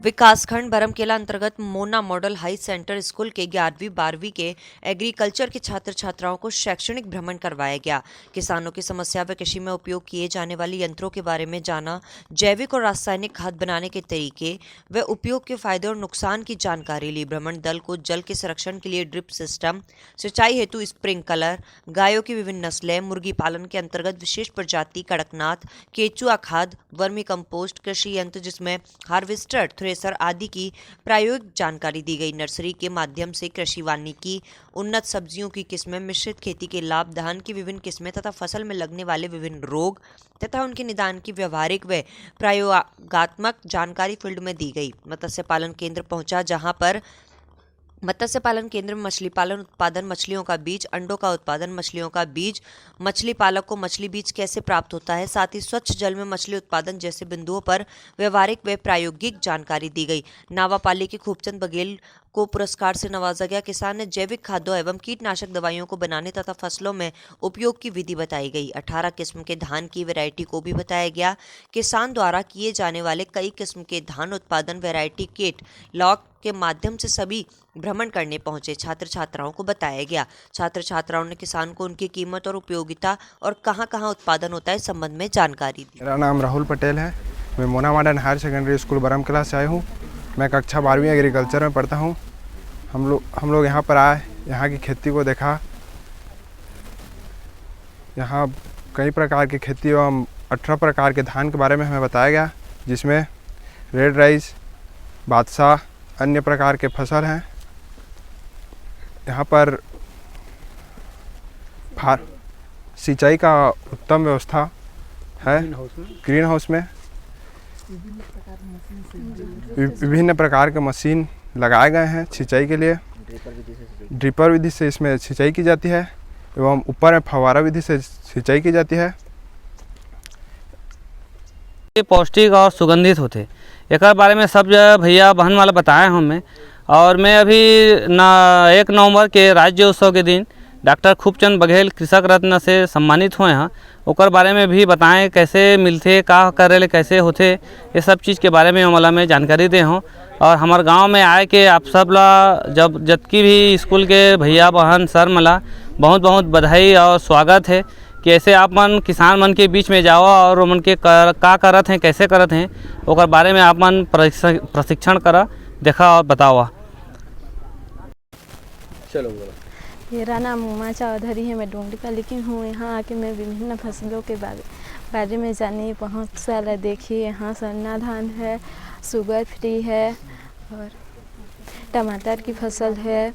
विकासखंड बरमकेला अंतर्गत Mona model high centre school के 11वीं-12वीं के एग्रीकल्चर के छात्र छात्राओं को शैक्षणिक भ्रमण करवाया गया। किसानों की समस्या व कृषि में उपयोग किए जाने वाली यंत्रों के बारे में जाना, जैविक और रासायनिक खाद बनाने के तरीके व उपयोग के फायदे और नुकसान की जानकारी ली। भ्रमण दल को जल के संरक्षण के लिए ड्रिप सिस्टम, सिंचाई हेतु स्प्रिंकलर, गायों की विभिन्न नस्लें, मुर्गी पालन के अंतर्गत विशेष प्रजाति कड़कनाथ, केचुआ खाद, वर्मी कंपोस्ट, कृषि यंत्र जिसमें हार्वेस्टर, थ्रेसर आदि की प्रायोगिक जानकारी दी गई। नर्सरी के माध्यम से कृषि वानिकी, उन्नत सब्जियों की किस्में, मिश्रित खेती के लाभ, धान की विभिन्न किस्में तथा फसल में लगने वाले विभिन्न रोग तथा उनके निदान की व्यवहारिक व प्रयोगात्मक जानकारी फील्ड में दी गई। मत्स्य पालन केंद्र पहुंचा, जहां पर मत्स्य पालन केंद्र में मछली पालन उत्पादन, मछलियों का बीज, अंडों का उत्पादन, मछलियों का बीज, मछली पालक को मछली बीज कैसे प्राप्त होता है, साथ ही स्वच्छ जल में मछली उत्पादन जैसे बिंदुओं पर व्यवहारिक व प्रायोगिक जानकारी दी गई। नावापाली के खूबचंद बघेल को पुरस्कार से नवाजा गया। किसान ने जैविक खादों एवं कीटनाशक दवाइयों को बनाने तथा फसलों में उपयोग की विधि बताई गई। 18 किस्म के धान की वैरायटी को भी बताया गया। किसान द्वारा किए जाने वाले कई किस्म के धान उत्पादन वैरायटी किट लॉक के माध्यम से सभी भ्रमण करने पहुंचे छात्र छात्राओं को बताया गया। छात्र छात्राओं ने किसान को उनकी कीमत और उपयोगिता और कहां-कहां उत्पादन होता है इस संबंध में जानकारी दी। मेरा नाम राहुल पटेल है। मैं Mona modern higher secondary school Baramkela से आया हूँ। मैं कक्षा 12वीं एग्रीकल्चर में पढ़ता हूँ। हम लोग यहाँ पर आए, यहाँ की खेती को देखा। यहाँ कई प्रकार की खेती एवं 18 प्रकार के धान के बारे में हमें बताया गया, जिसमें रेड राइस, बादशाह, अन्य प्रकार के फसल हैं। यहाँ पर सिंचाई का उत्तम व्यवस्था है। ग्रीन हाउस में विभिन्न प्रकार के मशीन लगाए गए हैं सिंचाई के लिए। ड्रिपर विधि से इसमें सिंचाई की जाती है एवं ऊपर में फव्वारा विधि से सिंचाई की जाती है। ये पौष्टिक और सुगंधित होते एक बारे में सब भैया बहन वाला बताए हमें। और मैं अभी 1 नवंबर के राज्य उत्सव के दिन डॉक्टर खूबचंद बघेल कृषक रत्न से सम्मानित हुए हैं। ओकर बारे में भी बताएं कैसे मिलते, का करे, कैसे होते, ये सब चीज़ के बारे में हमला में जानकारी दे हूँ। और हमारे गांव में आए के आप सब ला जब जबकि भी स्कूल के भैया बहन सर मला बहुत बहुत बधाई और स्वागत है कि ऐसे आप मन किसान मन के बीच में जाओ और उन के का करत हैं, कैसे करत हैं, ओकर बारे में आप मन प्रशिक्षण करा, देखा और बताओ। चलो बोलो। मेरा नाम उमा चौधरी है। मैं डोंगरी का लेकिन हूँ। यहाँ आके मैं विभिन्न फसलों के बारे में जानी, बहुत सारा देखी। यहाँ सरना धान है, शुगर फ्री है और टमाटर की फसल है,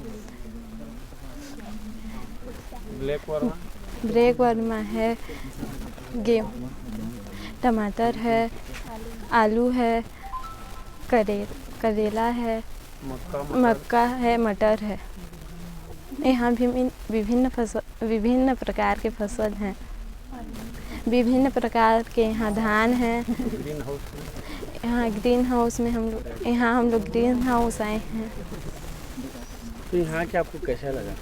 ब्लैक वर्मा है, गेहूँ, टमाटर है, आलू है, करेला है, मक्का है, मटर है। यहाँ भी विभिन्न प्रकार के फसल हैं। विभिन्न प्रकार के यहाँ धान हैं। यहाँ ग्रीन हाउस में हम लोग ग्रीन हाउस आए हैं। तो यहाँ के आपको कैसा लगा?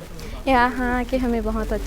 यहाँ के हमें बहुत अच्छा